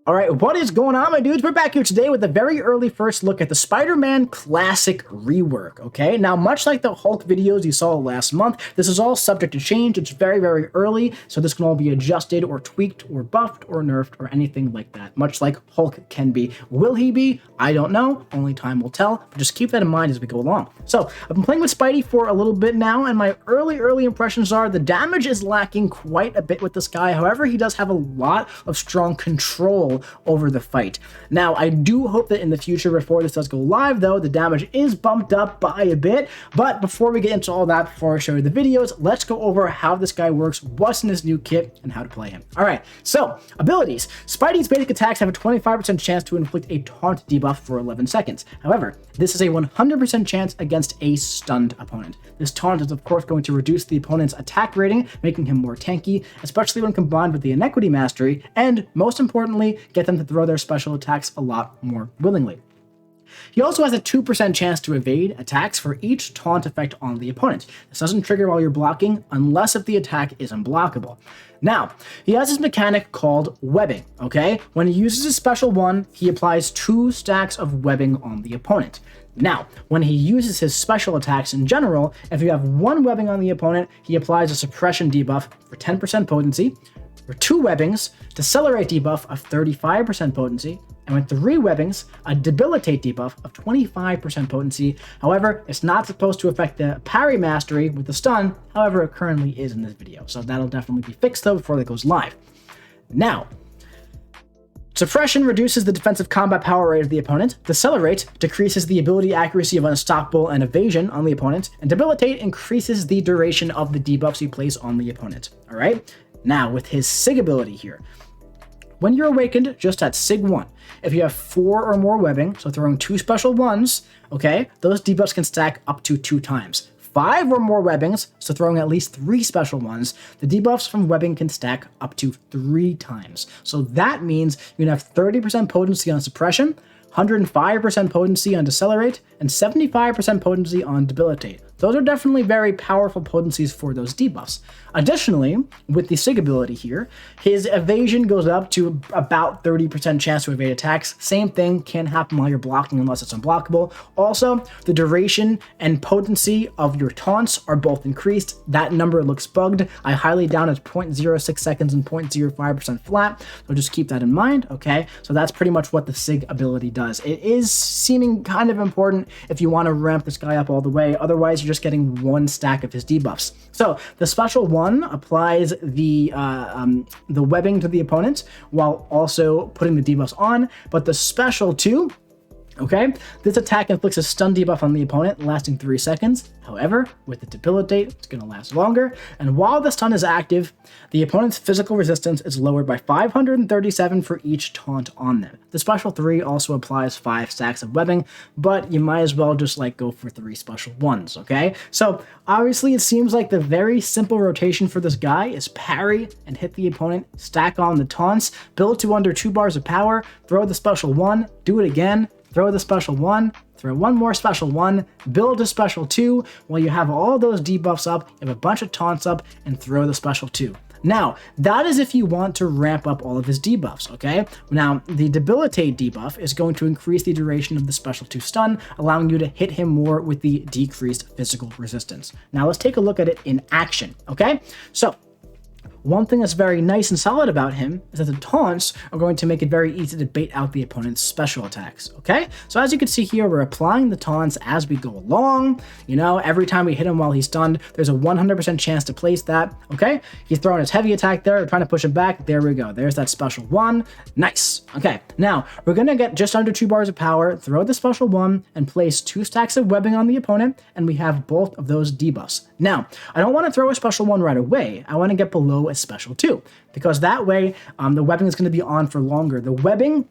All right, what is going on, my dudes? We're back here today with a very early first look at the Spider-Man Classic Rework, okay? Now, much like the Hulk videos you saw last month, this is all subject to change. It's very, very early, so this can all be adjusted or tweaked or buffed or nerfed or anything like that, much like Hulk can be. Will he be? I don't know. Only time will tell, but just keep that in mind as we go along. So, I've been playing with Spidey for a little bit now, and my early impressions are the damage is lacking quite a bit with this guy. However, he does have a lot of strong control over the fight. Now, I do hope that in the future, before this does go live, though, the damage is bumped up by a bit. But before we get into all that, before I show you the videos, let's go over how this guy works, what's in his new kit, and how to play him. All right, so abilities. Spidey's basic attacks have a 25% chance to inflict a taunt debuff for 11 seconds. However, this is a 100% chance against a stunned opponent. This taunt is, of course, going to reduce the opponent's attack rating, making him more tanky, especially when combined with the Inequity Mastery, and, most importantly, get them to throw their special attacks a lot more willingly. He also has a 2% chance to evade attacks for each taunt effect on the opponent. This doesn't trigger while you're blocking, unless if the attack is unblockable. Now, he has this mechanic called webbing, okay? When he uses his special one, he applies 2 stacks of webbing on the opponent. Now, when he uses his special attacks in general, if you have 1 webbing on the opponent, he applies a suppression debuff for 10% potency, for 2 webbings, decelerate debuff of 35% potency, and with 3 webbings, a debilitate debuff of 25% potency. However, it's not supposed to affect the parry mastery with the stun, however it currently is in this video, so that'll definitely be fixed though before that goes live. Now, suppression reduces the defensive combat power rate of the opponent, decelerate decreases the ability accuracy of unstoppable and evasion on the opponent, and debilitate increases the duration of the debuffs you place on the opponent. Alright? Now, with his SIG ability here, when you're awakened just at SIG 1, if you have 4 or more webbing, so throwing 2 special ones, okay, those debuffs can stack up to 2 times. 5 or more webbings, so throwing at least 3 special ones, the debuffs from webbing can stack up to 3 times. So that means you can have 30% potency on suppression, 105% potency on decelerate, and 75% potency on debilitate. Those are definitely very powerful potencies for those debuffs. Additionally, with the SIG ability here, his evasion goes up to about 30% chance to evade attacks. Same thing can happen while you're blocking unless it's unblockable. Also, the duration and potency of your taunts are both increased. That number looks bugged. I highly doubt it's 0.06 seconds and 0.05% flat, so just keep that in mind, okay? So that's pretty much what the SIG ability does. It is seeming kind of important if you want to ramp this guy up all the way. Otherwise, you're just getting 1 stack of his debuffs. So the special one applies the webbing to the opponent while also putting the debuffs on, but the special 2, okay, this attack inflicts a stun debuff on the opponent lasting 3 seconds. However, with the debilitate, it's going to last longer, and while the stun is active, the opponent's physical resistance is lowered by 537 for each taunt on them. The special 3 also applies 5 stacks of webbing, but you might as well just go for 3 special ones, okay? So obviously it seems like the very simple rotation for this guy is parry and hit the opponent, stack on the taunts, build to under 2 bars of power, throw the special 1, do it again, throw the special 1, throw 1 more special 1, build a special 2, while you have all those debuffs up, you have a bunch of taunts up, and throw the special 2. Now, that is if you want to ramp up all of his debuffs, okay? Now, the debilitate debuff is going to increase the duration of the special 2 stun, allowing you to hit him more with the decreased physical resistance. Now, let's take a look at it in action, okay? So, one thing that's very nice and solid about him is that the taunts are going to make it very easy to bait out the opponent's special attacks, okay? So as you can see here, we're applying the taunts as we go along. You know, every time we hit him while he's stunned, there's a 100% chance to place that, okay? He's throwing his heavy attack there, trying to push him back. There we go. There's that special 1. Nice. Okay, now we're going to get just under 2 bars of power, throw the special 1, and place 2 stacks of webbing on the opponent, and we have both of those debuffs. Now, I don't want to throw a special 1 right away. I want to get below a special 2, because that way the webbing is going to be on for longer. The webbing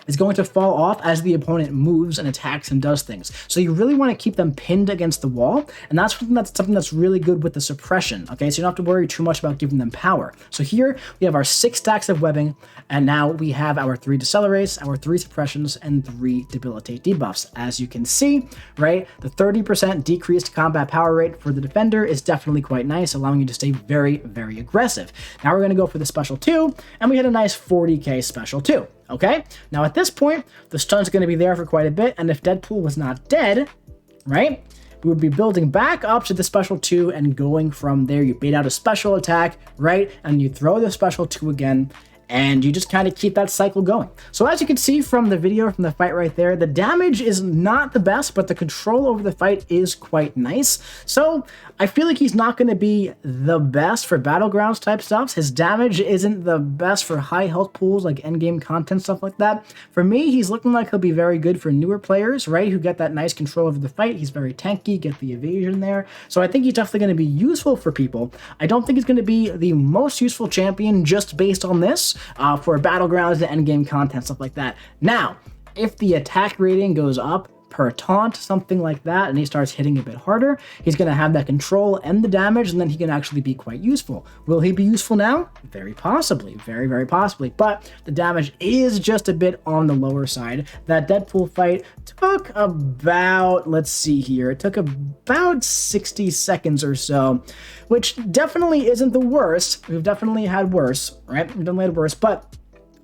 is going to fall off as the opponent moves and attacks and does things. So you really want to keep them pinned against the wall, and that's something that's really good with the suppression, okay? So you don't have to worry too much about giving them power. So here we have our 6 stacks of webbing, and now we have our 3 decelerates, our 3 suppressions, and 3 debilitate debuffs. As you can see, right, the 30% decreased combat power rate for the defender is definitely quite nice, allowing you to stay very, very aggressive. Now we're going to go for the special 2, and we hit a nice 40k special 2. Okay, now at this point, the stun's going to be there for quite a bit, and if Deadpool was not dead, right, we would be building back up to the special 2 and going from there. You bait out a special attack, right, and you throw the special 2 again, and you just kind of keep that cycle going. So as you can see from the video, from the fight right there, the damage is not the best, but the control over the fight is quite nice. So I feel like he's not going to be the best for Battlegrounds type stuffs. His damage isn't the best for high health pools like endgame content, stuff like that. For me, he's looking like he'll be very good for newer players, right, who get that nice control over the fight. He's very tanky, get the evasion there. So I think he's definitely going to be useful for people. I don't think he's going to be the most useful champion just based on this. For Battlegrounds and endgame content, stuff like that. Now, if the attack rating goes up per taunt, something like that, and he starts hitting a bit harder, he's going to have that control and the damage, and then he can actually be quite useful. Will he be useful now? Very possibly. Very, very possibly. But the damage is just a bit on the lower side. That Deadpool fight took about, let's see here, it took about 60 seconds or so, which definitely isn't the worst. We've definitely had worse, right? We've definitely had worse, but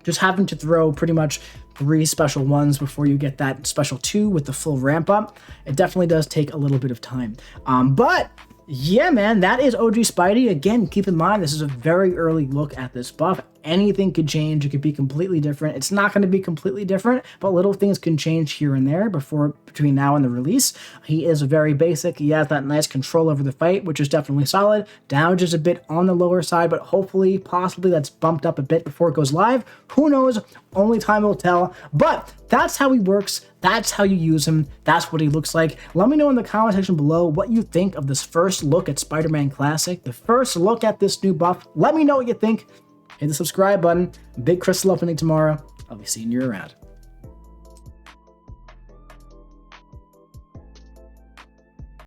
just having to throw pretty much 3 special 1s before you get that special 2 with the full ramp up, it definitely does take a little bit of time. But yeah, man, that is OG Spidey. Again, keep in mind, this is a very early look at this buff. Anything could change. It could be completely different. It's not going to be completely different, but little things can change here and there between now and the release. He is very basic. He has that nice control over the fight, which is definitely solid. Damage is a bit on the lower side, but hopefully, possibly that's bumped up a bit before it goes live. Who knows? Only time will tell. But that's how he works. That's how you use him. That's what he looks like. Let me know in the comment section below what you think of this first look at Spider-Man Classic, the first look at this new buff. Let me know what you think. Hit the subscribe button. Big crystal opening tomorrow. I'll be seeing you around.